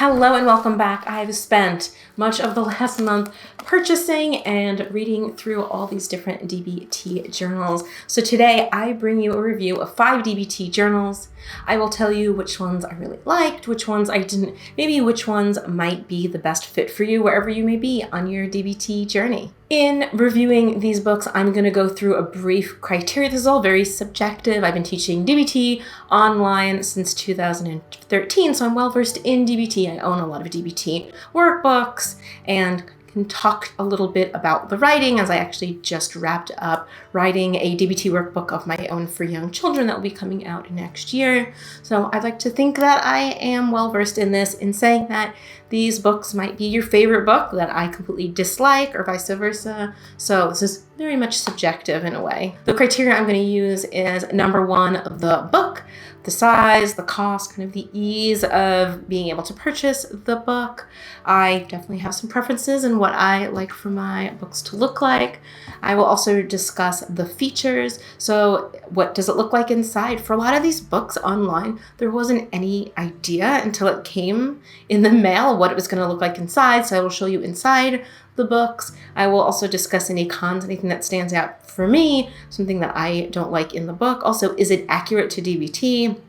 Hello and welcome back. I've spent much of the last month purchasing and reading through all these different DBT journals. So today I bring you a review of 5 DBT journals. I will tell you which ones I really liked, which ones I didn't, maybe which ones might be the best fit for you wherever you may be on your DBT journey. In reviewing these books, I'm going to go through a brief criteria. This is all very subjective. I've been teaching DBT online since 2013, so I'm well versed in DBT. I own a lot of DBT workbooks and can talk a little bit about the writing, as I actually just wrapped up writing a DBT workbook of my own for young children that will be coming out next year. So I'd like to think that I am well versed in this. In saying that, these books might be your favorite book that I completely dislike or vice versa. So this is very much subjective in a way. The criteria I'm going to use is number 1, the book, the size, the cost, kind of the ease of being able to purchase the book. I definitely have some preferences in what I like for my books to look like. I will also discuss the features. So what does it look like inside? For a lot of these books online, there wasn't any idea until it came in the mail what it was going to look like inside. So I will show you inside the books. I will also discuss any cons, anything that stands out for me, something that I don't like in the book. Also, is it accurate to DBT?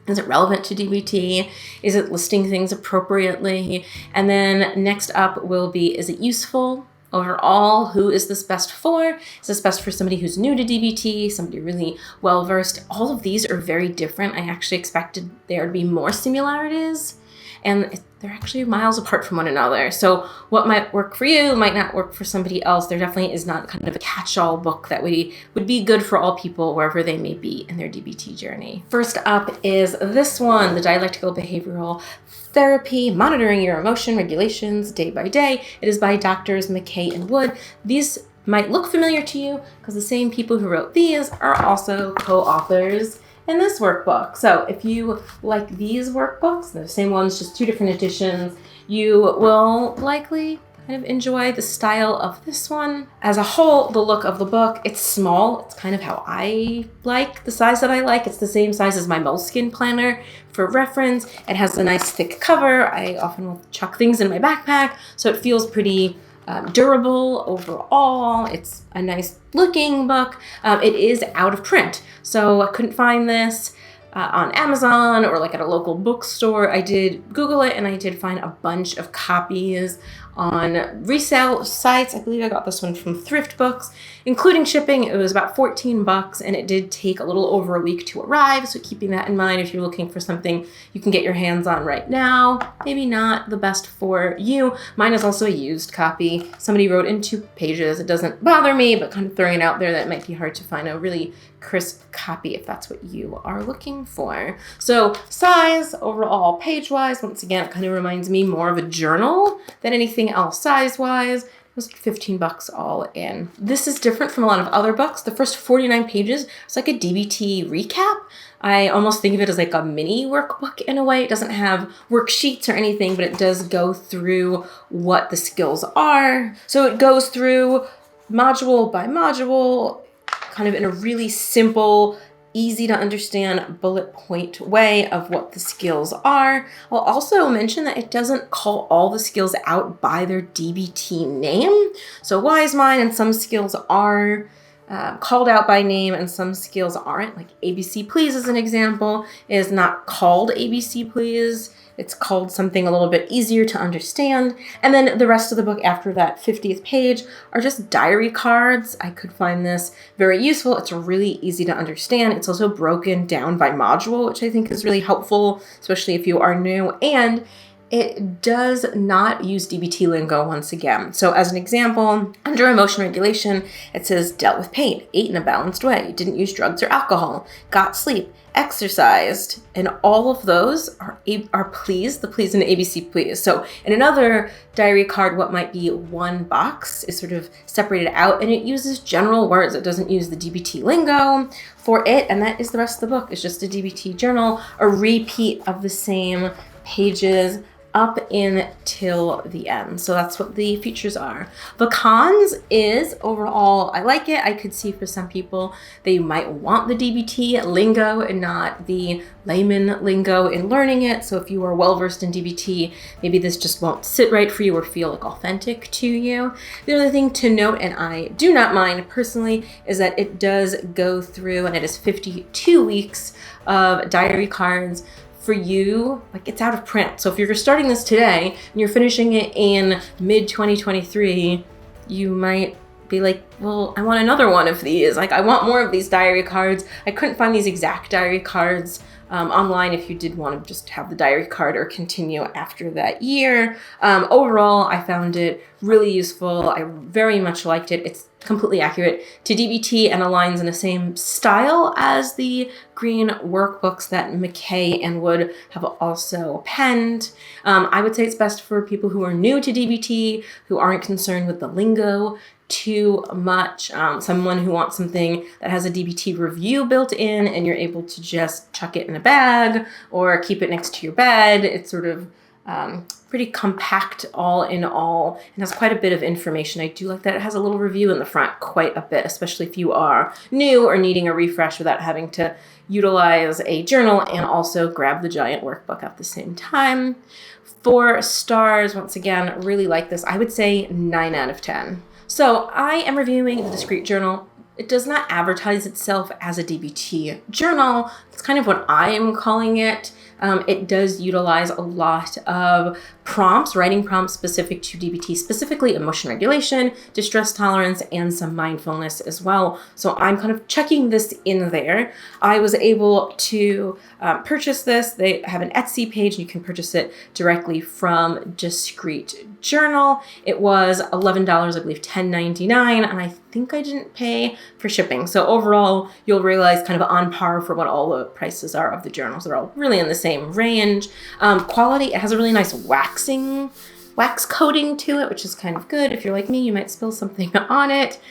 Is it relevant to DBT? Is it listing things appropriately? And then next up will be, is it useful? Overall, who is this best for? Is this best for somebody who's new to DBT, somebody really well-versed? All of these are very different. I actually expected there to be more similarities, and they're actually miles apart from one another. So what might work for you might not work for somebody else. There definitely is not kind of a catch-all book that would be good for all people wherever they may be in their DBT journey. First up is this one, The Dialectical Behavioral Therapy, Monitoring Your Emotion Regulations Day by Day. It is by Drs. McKay and Wood. These might look familiar to you because the same people who wrote these are also co-authors in this workbook. So if you like these workbooks, they're the same ones, just 2 different editions, you will likely kind of enjoy the style of this one. As a whole, the look of the book, it's small. It's kind of how I like, the size that I like. It's the same size as my Moleskine planner for reference. It has a nice thick cover. I often will chuck things in my backpack, so it feels pretty durable overall. It's a nice looking book. It is out of print, so I couldn't find this on Amazon or like at a local bookstore. I did Google it and I did find a bunch of copies on resale sites. I believe I got this one from Thrift Books, including shipping. It was about $14 and it did take a little over a week to arrive. So keeping that in mind, if you're looking for something you can get your hands on right now, maybe not the best for you. Mine is also a used copy. Somebody wrote in 2 pages. It doesn't bother me, but kind of throwing it out there that it might be hard to find a really crisp copy if that's what you are looking for. So size, overall page-wise, once again, it kind of reminds me more of a journal than anything else size-wise. It was $15 all in. This is different from a lot of other books. The first 49 pages is like a DBT recap. I almost think of it as like a mini workbook in a way. It doesn't have worksheets or anything, but it does go through what the skills are. So it goes through module by module, kind of in a really simple, easy to understand bullet point way of what the skills are. I'll also mention that it doesn't call all the skills out by their DBT name. So Wise Mind and some skills are called out by name and some skills aren't. Like ABC Please, as an example, is not called ABC Please. It's called something a little bit easier to understand. And then the rest of the book after that 50th page are just diary cards. I could find this very useful. It's really easy to understand. It's also broken down by module, which I think is really helpful, especially if you are new. And it does not use DBT lingo once again. So as an example, under emotion regulation, it says dealt with pain, ate in a balanced way, didn't use drugs or alcohol, got sleep, exercised, and all of those are please, the please in ABC Please. So in another diary card, what might be one box is sort of separated out and it uses general words. It doesn't use the DBT lingo for it, and that is the rest of the book. It's just a DBT journal, a repeat of the same pages up until the end. So that's what the features are. The cons is overall, I like it. I could see for some people they might want the DBT lingo and not the layman lingo in learning it. So if you are well versed in DBT, maybe this just won't sit right for you or feel like authentic to you. The other thing to note, and I do not mind personally, is that it does go through, and it is 52 weeks of diary cards for you. Like, it's out of print. So if you're starting this today and you're finishing it in mid-2023, you might be like, well, I want another one of these. Like, I want more of these diary cards. I couldn't find these exact diary cards online if you did want to just have the diary card or continue after that year. Overall, I found it really useful. I very much liked it. It's completely accurate to DBT and aligns in the same style as the green workbooks that McKay and Wood have also penned. I would say it's best for people who are new to DBT, who aren't concerned with the lingo too much. Someone who wants something that has a DBT review built in and you're able to just chuck it in a bag or keep it next to your bed. It's sort of pretty compact all in all, and has quite a bit of information. I do like that it has a little review in the front quite a bit, especially if you are new or needing a refresh without having to utilize a journal and also grab the giant workbook at the same time. 4 stars, once again, really like this. I would say 9 out of 10. So I am reviewing the Discrete Journal. It does not advertise itself as a DBT journal. It's kind of what I am calling it. It does utilize a lot of prompts, writing prompts specific to DBT, specifically emotion regulation, distress tolerance, and some mindfulness as well. So I'm kind of checking this in there. I was able to purchase this. They have an Etsy page, and you can purchase it directly from Discrete Journal. It was $11, I believe $10.99, and I think I didn't pay for shipping. So overall, you'll realize kind of on par for what all the prices are of the journals. They're all really in the same range. Quality, it has a really nice wax coating to it, which is kind of good. If you're like me, you might spill something on it.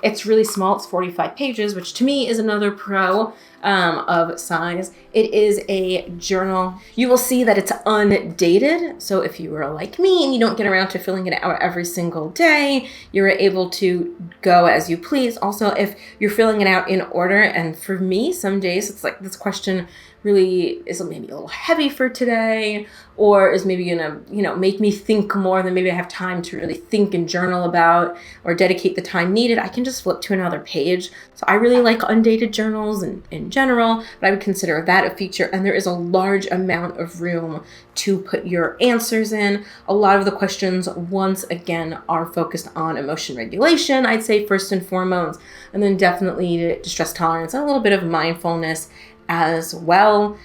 It's really small. It's 45 pages, which to me is another pro of size. It is a journal. You will see that it's undated. So if you were like me and you don't get around to filling it out every single day, you're able to go as you please. Also, if you're filling it out in order, and for me, some days it's like this question really is maybe a little heavy for today, or is maybe gonna, make me think more than maybe I have time to really think and journal about or dedicate the time needed, I can just flip to another page. So I really like undated journals in general, but I would consider that a feature. And there is a large amount of room to put your answers in. A lot of the questions, once again, are focused on emotion regulation, I'd say first and foremost, and then definitely distress tolerance and a little bit of mindfulness as well.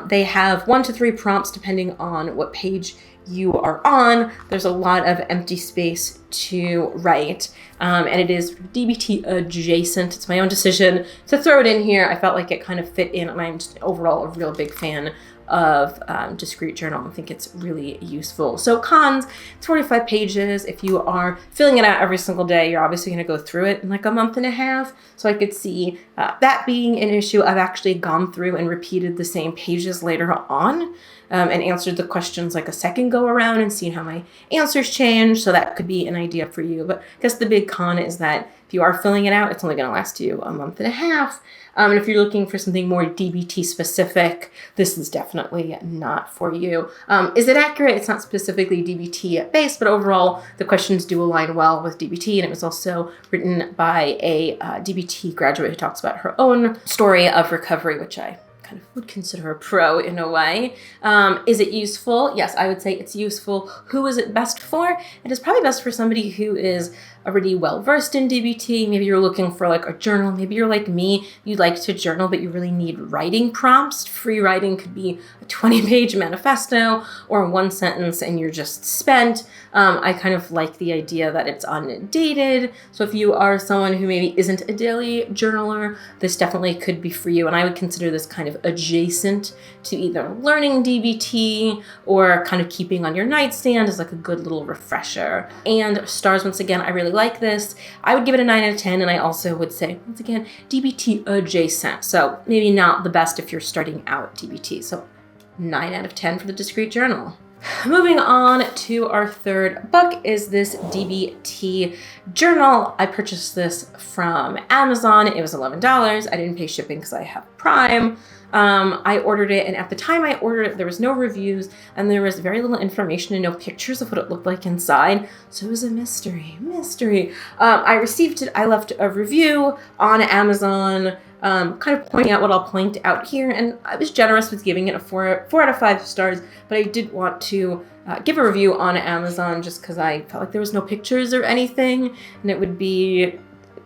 They have 1 to 3 prompts depending on what page you are on. There's a lot of empty space to write, and it is DBT adjacent. It's my own decision to throw it in here. I felt like it kind of fit in, and I'm just overall a real big fan of Discrete Journal. I think it's really useful. So cons, it's 45 pages. If you are filling it out every single day, you're obviously going to go through it in like a month and a half. So I could see that being an issue. I've actually gone through and repeated the same pages later on and answered the questions like a second go around and seen how my answers change. So that could be an idea for you. But I guess the big con is that if you are filling it out, it's only going to last you a month and a half. And if you're looking for something more DBT specific, this is definitely not for you. Is it accurate? It's not specifically DBT based, but overall the questions do align well with DBT. And it was also written by a DBT graduate who talks about her own story of recovery, which I kind of would consider a pro in a way. Is it useful? Yes, I would say it's useful. Who is it best for? It is probably best for somebody who is already well-versed in DBT. Maybe you're looking for like a journal. Maybe you're like me, you like to journal, but you really need writing prompts. Free writing could be a 20-page manifesto or 1 sentence and you're just spent. I kind of like the idea that it's undated. So if you are someone who maybe isn't a daily journaler, this definitely could be for you. And I would consider this kind of adjacent to either learning DBT or kind of keeping on your nightstand as like a good little refresher. And stars, once again, I really like this. I would give it a 9 out of 10, and I also would say, once again, DBT adjacent. So maybe not the best if you're starting out DBT. So 9 out of 10 for the Discrete Journal. Moving on to our third book is this DBT Journal. I purchased this from Amazon. It was $11. I didn't pay shipping because I have Prime. I ordered it, and at the time I ordered it, there was no reviews, and there was very little information and no pictures of what it looked like inside. So it was a mystery. I received it. I left a review on Amazon, kind of pointing out what I'll point out here, and I was generous with giving it a 4 out of 5 stars, but I did want to give a review on Amazon just because I felt like there was no pictures or anything, and it would be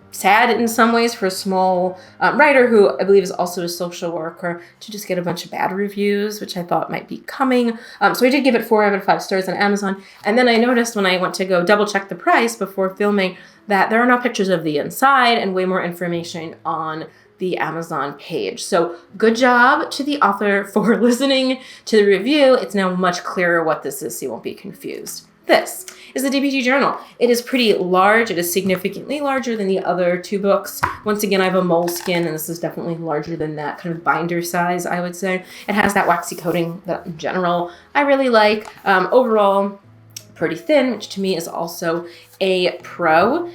sad in some ways for a small writer who I believe is also a social worker to just get a bunch of bad reviews, which I thought might be coming. So I did give it 4 out of 5 stars on Amazon. And then I noticed when I went to go double check the price before filming that there are no pictures of the inside and way more information on the Amazon page. So good job to the author for listening to the review. It's now much clearer what this is, so you won't be confused. This is the DBT Journal. It is pretty large. It is significantly larger than the other 2 books. Once again, I have a moleskin, and this is definitely larger than that, kind of binder size, I would say. It has that waxy coating that in general I really like. Overall, pretty thin, which to me is also a pro.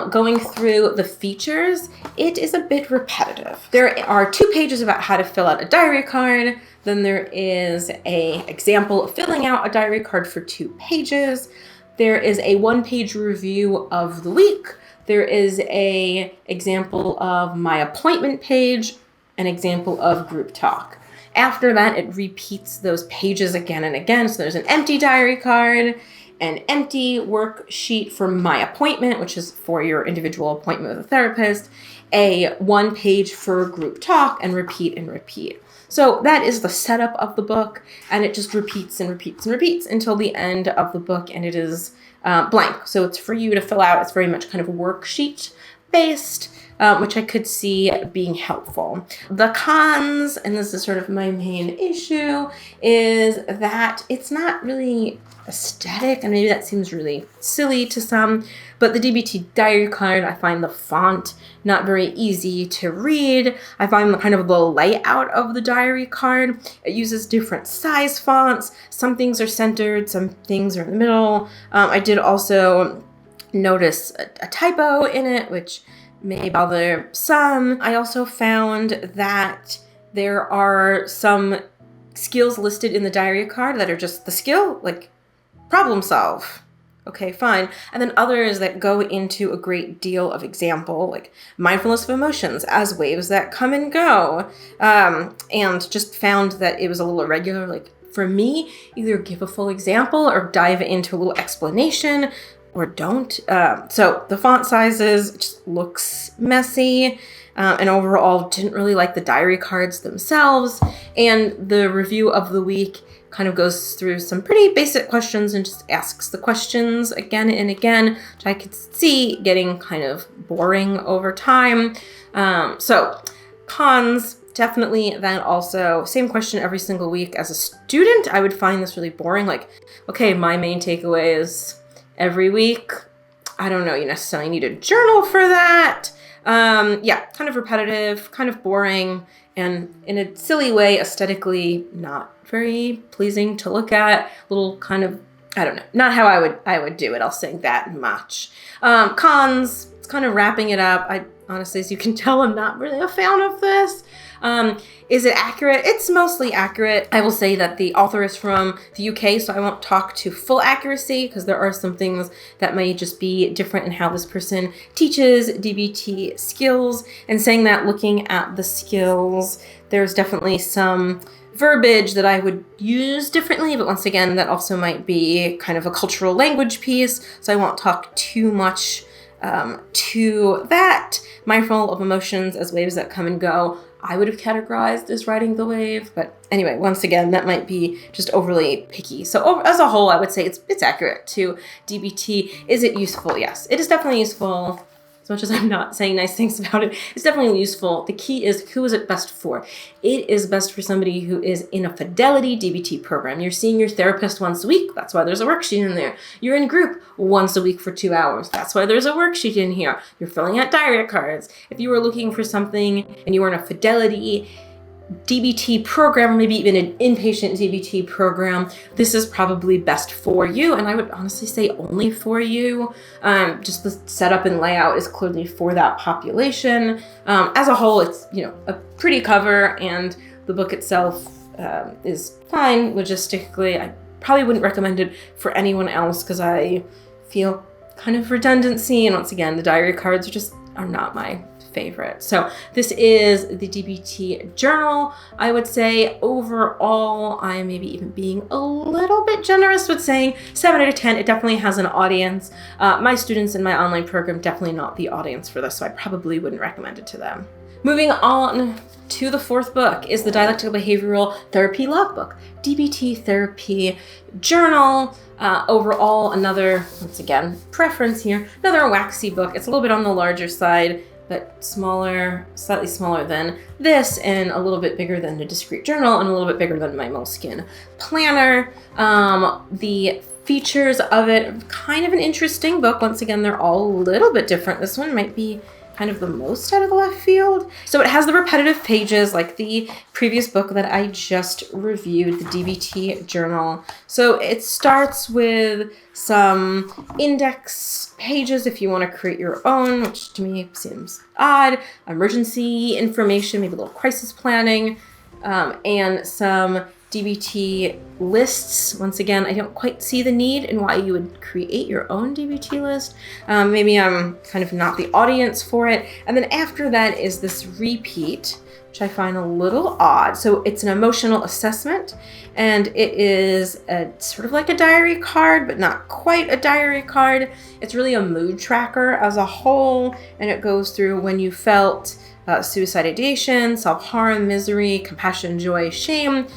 Going through the features, it is a bit repetitive. There are 2 pages about how to fill out a diary card. Then there is an example of filling out a diary card for 2 pages. There is a 1-page review of the week. There is an example of my appointment page, an example of group talk. After that, it repeats those pages again and again. So there's an empty diary card, an empty worksheet for my appointment, which is for your individual appointment with a therapist, a 1-page for group talk, and repeat and repeat. So that is the setup of the book, and it just repeats and repeats and repeats until the end of the book, and it is blank. So it's for you to fill out. It's very much kind of worksheet based, which I could see being helpful. The cons, and this is sort of my main issue, is that it's not really aesthetic, and maybe that seems really silly to some, but the DBT diary card, I find the font not very easy to read. I find the kind of the layout of the diary card, it uses different size fonts. Some things are centered, some things are in the middle. I did also notice a typo in it, which may bother some. I also found that there are some skills listed in the diary card that are just the skill, like problem solve. Okay, fine. And then others that go into a great deal of example, like mindfulness of emotions as waves that come and go. And just found that it was a little irregular. Like for me, either give a full example or dive into a little explanation or don't. So the font sizes just looks messy. And overall didn't really like the diary cards themselves. And the review of the week kind of goes through some pretty basic questions and just asks the questions again and again, which I could see getting kind of boring over time. So cons, definitely then also same question every single week. As a student, I would find this really boring. Like, okay, my main takeaway is every week, I don't know, you necessarily need a journal for that. Yeah, kind of repetitive, kind of boring, and in a silly way, aesthetically not very pleasing to look at. Little kind of, I don't know, not how I would do it. I'll say that much. Cons, it's kind of wrapping it up. I honestly, as you can tell, I'm not really a fan of this. Is it accurate? It's mostly accurate. I will say that the author is from the UK, so I won't talk to full accuracy because there are some things that may just be different in how this person teaches DBT skills. And saying that, looking at the skills, there's definitely some verbiage that I would use differently, but once again, that also might be kind of a cultural language piece, so I won't talk too much to that. Mindful of emotions as waves that come and go, I would have categorized as riding the wave, but anyway, once again, that might be just overly picky. So as a whole, I would say it's accurate to DBT. Is it useful? Yes, it is definitely useful. As much as I'm not saying nice things about it, it's definitely useful. The key is, who is it best for? It is best for somebody who is in a fidelity DBT program. You're seeing your therapist once a week. That's why there's a worksheet in there. You're in group once a week for 2 hours. That's why there's a worksheet in here. You're filling out diary cards. If you were looking for something and you were in a fidelity DBT program, or maybe even an inpatient DBT program, this is probably best for you. And I would honestly say only for you. Just the setup and layout is clearly for that population. As a whole, it's, a pretty cover, and the book itself is fine logistically. I probably wouldn't recommend it for anyone else because I feel kind of redundancy. And once again, the diary cards are not my favorite. So this is the DBT Journal. I would say overall, I may be even being a little bit generous with saying 7 out of 10. It definitely has an audience. My students in my online program, definitely not the audience for this, so I probably wouldn't recommend it to them. Moving on to the 4th book is the Dialectical Behavioral Therapy Logbook, DBT Therapy Journal. Overall, another, once again, preference here, another waxy book. It's a little bit on the larger side, but smaller, slightly smaller than this, and a little bit bigger than the Discrete Journal, and a little bit bigger than my Moleskine planner. The features of it, kind of an interesting book. Once again, they're all a little bit different. This one might be kind of the most out of the left field. So it has the repetitive pages like the previous book that I just reviewed, the DBT Journal. So it starts with some index pages if you want to create your own, which to me seems odd, emergency information, maybe a little crisis planning, and some DBT lists. Once again, I don't quite see the need in why you would create your own DBT list. Maybe I'm kind of not the audience for it. And then after that is this repeat, which I find a little odd. So it's an emotional assessment, and it is sort of like a diary card, but not quite a diary card. It's really a mood tracker as a whole, and it goes through when you felt suicide, ideation, self-harm, misery, compassion, joy, shame.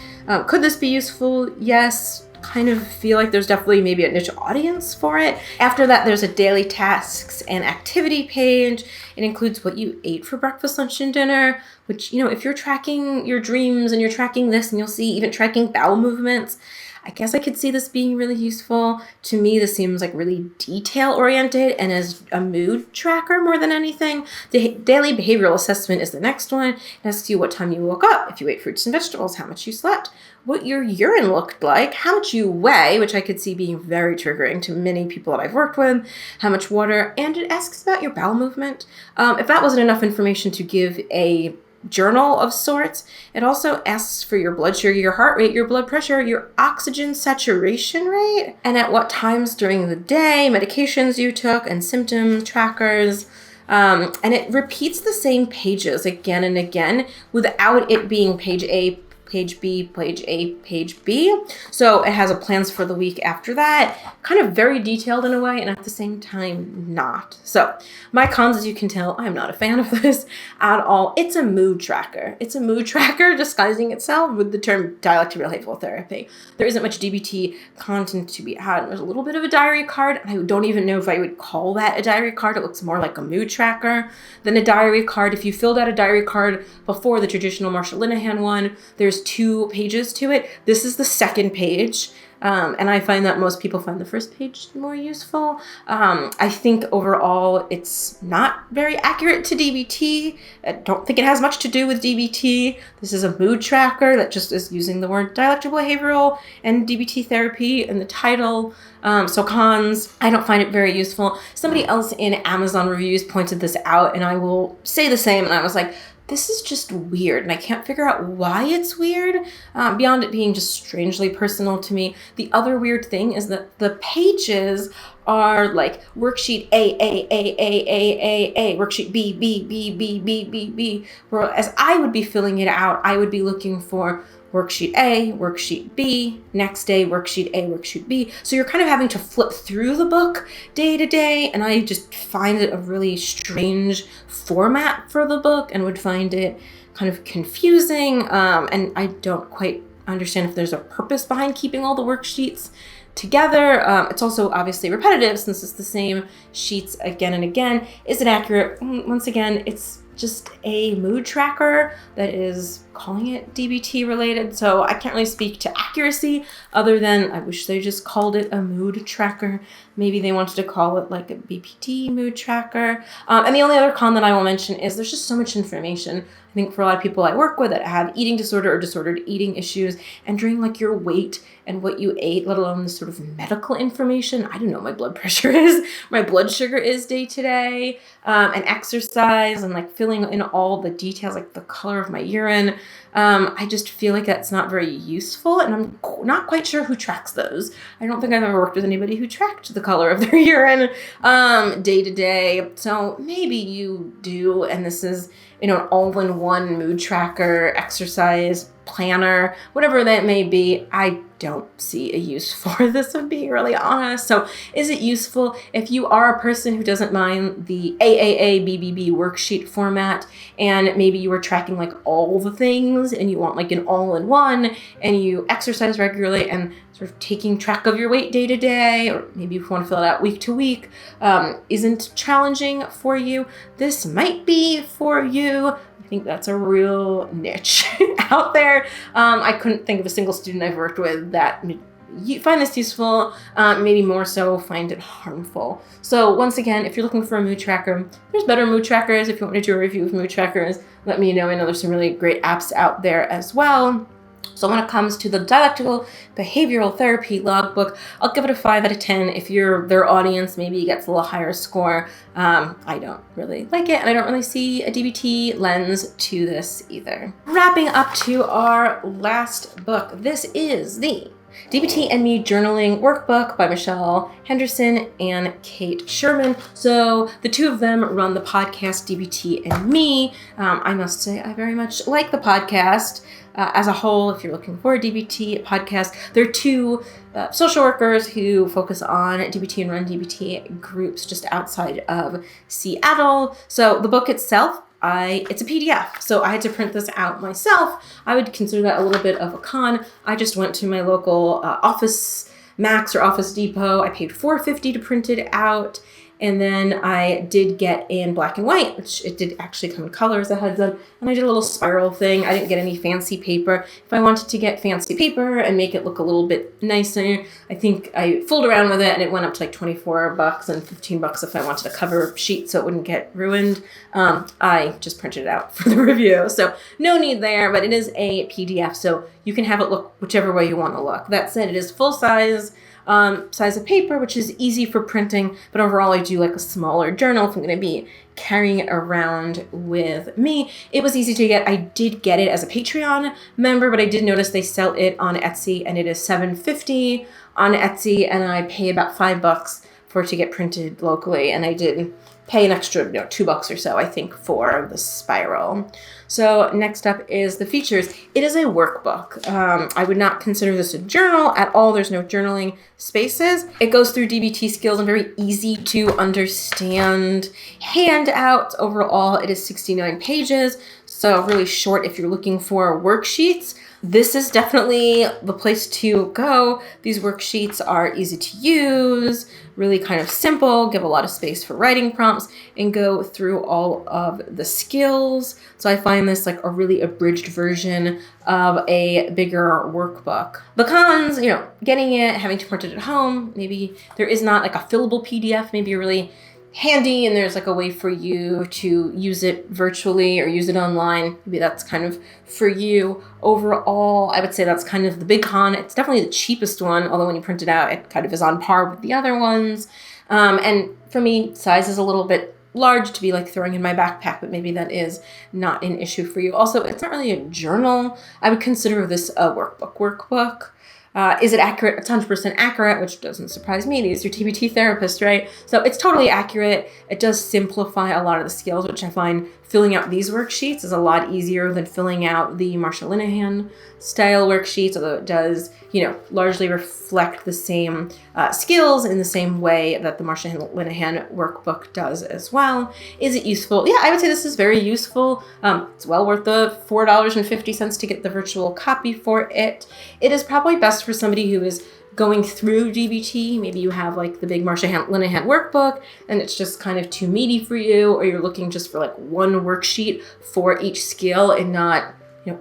Could this be useful? Yes. Kind of feel like there's definitely maybe a niche audience for it. After that, there's a daily tasks and activity page. It includes what you ate for breakfast, lunch, and dinner, which, if you're tracking your dreams and you're tracking this, and you'll see even tracking bowel movements, I guess I could see this being really useful. To me, this seems like really detail-oriented and as a mood tracker more than anything. The daily behavioral assessment is the next one. It asks you what time you woke up, if you ate fruits and vegetables, how much you slept, what your urine looked like, how much you weigh, which I could see being very triggering to many people that I've worked with, how much water, and it asks about your bowel movement. If that wasn't enough information to give a journal of sorts, it also asks for your blood sugar, your heart rate, your blood pressure, your oxygen saturation rate, and at what times during the day, medications you took, and symptom trackers. And it repeats the same pages again and again without it being page A, page B, page A, page B. So it has a plans for the week after that, kind of very detailed in a way, and at the same time not. So my cons, as you can tell, I'm not a fan of this at all. It's a mood tracker. It's a mood tracker disguising itself with the term dialectical behavioral therapy. There isn't much DBT content to be had. There's a little bit of a diary card. I don't even know if I would call that a diary card. It looks more like a mood tracker than a diary card. If you filled out a diary card before the traditional Marshall Linehan one, there's 2 pages to it. This is the second page. And I find that most people find the first page more useful. I think overall it's not very accurate to DBT. I don't think it has much to do with DBT. This is a mood tracker that just is using the word dialectical behavioral and DBT therapy in the title. So cons, I don't find it very useful. Somebody else in Amazon reviews pointed this out, and I will say the same. And I was like, this is just weird, and I can't figure out why it's weird, beyond it being just strangely personal to me. The other weird thing is that the pages are like worksheet A, worksheet B. Whereas I would be filling it out, I would be looking for worksheet A, worksheet B, next day, worksheet A, worksheet B. So you're kind of having to flip through the book day to day, and I just find it a really strange format for the book and would find it kind of confusing, and I don't quite understand if there's a purpose behind keeping all the worksheets together. It's also obviously repetitive since it's the same sheets again and again. Is it accurate? Once again, it's just a mood tracker that is calling it DBT related. So I can't really speak to accuracy other than I wish they just called it a mood tracker. Maybe they wanted to call it like a BPD mood tracker. And the only other con that I will mention is there's just so much information. I I think for a lot of people I work with that have eating disorder or disordered eating issues, entering like your weight and what you ate, let alone the sort of medical information. I don't know what my blood pressure is, my blood sugar is day to day, and exercise, and like filling in all the details, like the color of my urine. I just feel like that's not very useful, and I'm not quite sure who tracks those. I don't think I've ever worked with anybody who tracked the color of their urine day to day. So maybe you do, and this is, an all-in-one mood tracker, exercise planner, whatever that may be. I don't see a use for this, if being really honest. So is it useful if you are a person who doesn't mind the AAA-BBB worksheet format, and maybe you are tracking like all the things and you want like an all-in-one, and you exercise regularly and sort of taking track of your weight day to day, or maybe you want to fill it out week to week, isn't challenging for you, this might be for you. I think that's a real niche out there. I couldn't think of a single student I've worked with that you find this useful, maybe more so find it harmful. So once again, if you're looking for a mood tracker, there's better mood trackers. If you want to do a review of mood trackers, let me know. I know there's some really great apps out there as well. So when it comes to the dialectical behavioral therapy logbook, I'll give it a 5 out of 10. If you're their audience, maybe it gets a little higher score. I don't really like it, and I don't really see a DBT lens to this either. Wrapping up to our last book, this is the DBT and Me Journaling Workbook by Michelle Henderson and Kate Sherman. So the two of them run the podcast DBT and Me. I must say I very much like the podcast. As a whole, if you're looking for a DBT podcast, there are two social workers who focus on DBT and run DBT groups just outside of Seattle. So the book itself, it's a PDF, so I had to print this out myself. I would consider that a little bit of a con. I just went to my local Office Max or Office Depot. I paid $4.50 to print it out. And then I did get in black and white, which it did actually come in color as a heads up. And I did a little spiral thing. I didn't get any fancy paper. If I wanted to get fancy paper and make it look a little bit nicer, I think I fooled around with it and it went up to like $24 and $15 if I wanted a cover sheet so it wouldn't get ruined. I just printed it out for the review. So no need there, but it is a PDF, so you can have it look whichever way you want to look. That said, it is full size of paper, which is easy for printing, but overall I do like a smaller journal if I'm going to be carrying it around with me. It was easy to get. I did get it as a Patreon member, but I did notice they sell it on Etsy, and it is $7.50 on Etsy, and I pay about $5 for it to get printed locally, and I did pay an extra $2 or so, I think, for the spiral. So next up is the features. It is a workbook. I would not consider this a journal at all. There's no journaling spaces. It goes through DBT skills and very easy to understand handouts. Overall, it is 69 pages, so really short if you're looking for worksheets. This is definitely the place to go. These worksheets are easy to use, really kind of simple, give a lot of space for writing prompts, and go through all of the skills. So I find this like a really abridged version of a bigger workbook. The cons, getting it, having to print it at home, maybe there is not like a fillable PDF, maybe you're really handy and there's like a way for you to use it virtually or use it online. Maybe that's kind of for you. Overall, I would say that's kind of the big con. It's definitely the cheapest one, although when you print it out, it kind of is on par with the other ones. And for me, size is a little bit large to be like throwing in my backpack, but maybe that is not an issue for you. Also, it's not really a journal. I would consider this a workbook. Is it accurate? It's 100% accurate, which doesn't surprise me. He's your TBT therapist, right? So it's totally accurate. It does simplify a lot of the skills, which I find filling out these worksheets is a lot easier than filling out the Marsha Linehan style worksheets, although it does, largely reflect the same skills in the same way that the Marsha Linehan workbook does as well. Is it useful? Yeah, I would say this is very useful. It's well worth the $4.50 to get the virtual copy for it. It is probably best for somebody who is going through DBT. Maybe you have like the big Marsha Linehan workbook and it's just kind of too meaty for you, or you're looking just for like one worksheet for each skill and not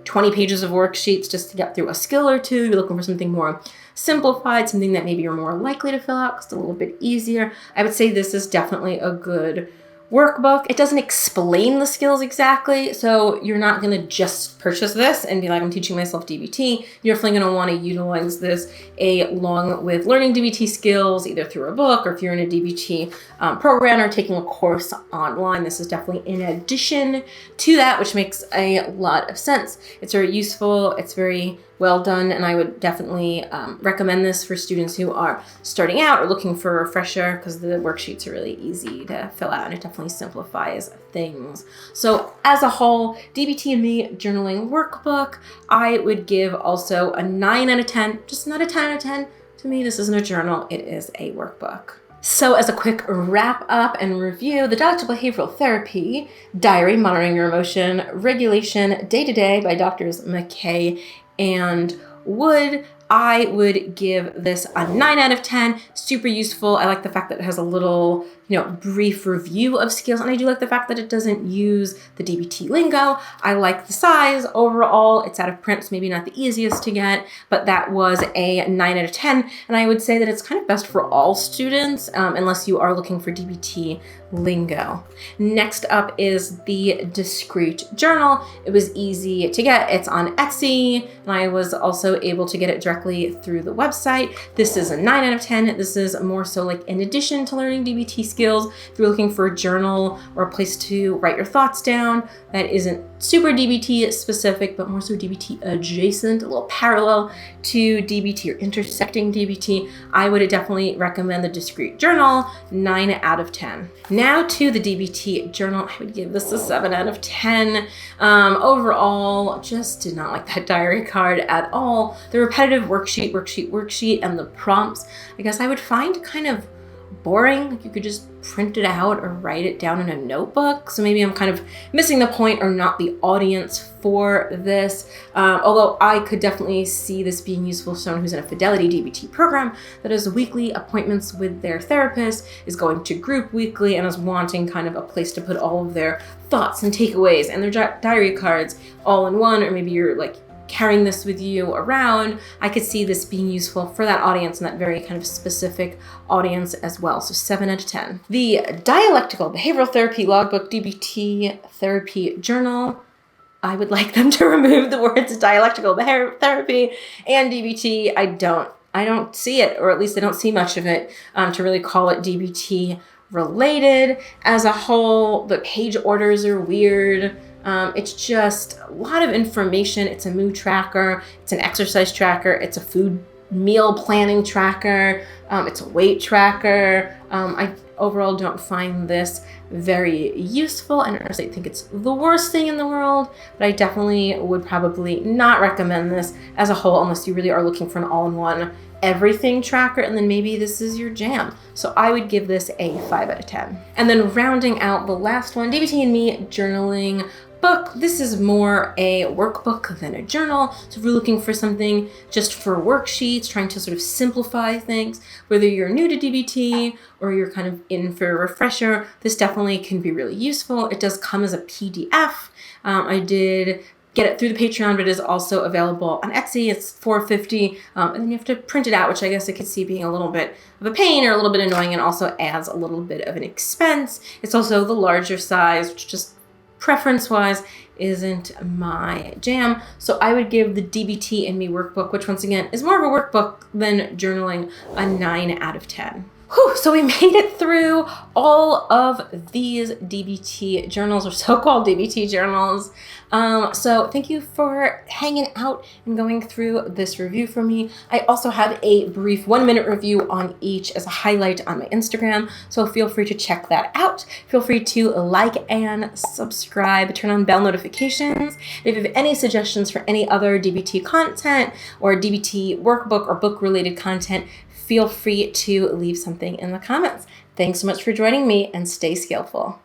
20 pages of worksheets just to get through a skill or two. You're looking for something more simplified, something that maybe you're more likely to fill out because it's a little bit easier. I would say this is definitely a good workbook. It doesn't explain the skills exactly, so you're not going to just purchase this and be like, I'm teaching myself DBT. You're definitely going to want to utilize this along with learning DBT skills, either through a book or if you're in a DBT program or taking a course online. This is definitely in addition to that, which makes a lot of sense. It's very useful. It's very well done, and I would definitely recommend this for students who are starting out or looking for a refresher, because the worksheets are really easy to fill out and it definitely simplifies things. So as a whole, DBT and Me journaling workbook, I would give also a 9 out of 10, just not a 10 out of 10. To me, this isn't a journal, it is a workbook. So as a quick wrap up and review, the Dialectical Behavioral Therapy, Diary, Monitoring Your Emotion, Regulation, Day-to-Day by Drs. McKay and Wood, I would give this a 9 out of 10. Super useful. I like the fact that it has a little, brief review of skills. And I do like the fact that it doesn't use the DBT lingo. I like the size. Overall, it's out of print, so maybe not the easiest to get, but that was a 9 out of 10. And I would say that it's kind of best for all students, unless you are looking for DBT lingo. Next up is the Discrete Journal. It was easy to get. It's on Etsy, and I was also able to get it directly through the website. This is a 9 out of 10. This is more so like in addition to learning DBT skills. If you're looking for a journal or a place to write your thoughts down that isn't super DBT specific, but more so DBT adjacent, a little parallel to DBT or intersecting DBT, I would definitely recommend the Discrete Journal, 9 out of 10. Now to the DBT Journal, I would give this a 7 out of 10. Overall, just did not like that diary card at all. The repetitive worksheet, and the prompts, I guess I would find kind of boring. Like you could just print it out or write it down in a notebook. So maybe I'm kind of missing the point or not the audience for this. Although I could definitely see this being useful for someone who's in a Fidelity DBT program that has weekly appointments with their therapist, is going to group weekly, and is wanting kind of a place to put all of their thoughts and takeaways and their diary cards all in one, or maybe you're like carrying this with you around. I could see this being useful for that audience and that very kind of specific audience as well. So 7 out of 10. The Dialectical Behavioral Therapy Logbook DBT Therapy Journal, I would like them to remove the words dialectical behavioral therapy and DBT. I don't see it, or at least I don't see much of it to really call it DBT related. As a whole, the page orders are weird. It's just a lot of information. It's a mood tracker, it's an exercise tracker, it's a food meal planning tracker, it's a weight tracker. I overall don't find this very useful. I don't necessarily think it's the worst thing in the world, but I definitely would probably not recommend this as a whole unless you really are looking for an all-in-one everything tracker, and then maybe this is your jam. So I would give this a 5 out of 10. And then rounding out the last one, DBT and Me journaling book. This is more a workbook than a journal. So if you're looking for something just for worksheets, trying to sort of simplify things, whether you're new to DBT or you're kind of in for a refresher, this definitely can be really useful. It does come as a PDF. I did get it through the Patreon, but it is also available on Etsy. It's $4.50, and then you have to print it out, which I guess I could see being a little bit of a pain or a little bit annoying, and also adds a little bit of an expense. It's also the larger size, which just preference-wise isn't my jam. So I would give the DBT and Me workbook, which once again is more of a workbook than journaling, a 9 out of 10. Whew, so we made it through all of these DBT journals, or so-called DBT journals. So thank you for hanging out and going through this review for me. I also have a brief 1-minute review on each as a highlight on my Instagram, so feel free to check that out. Feel free to like and subscribe, turn on bell notifications. If you have any suggestions for any other DBT content or DBT workbook or book-related content, feel free to leave something in the comments. Thanks so much for joining me, and stay skillful.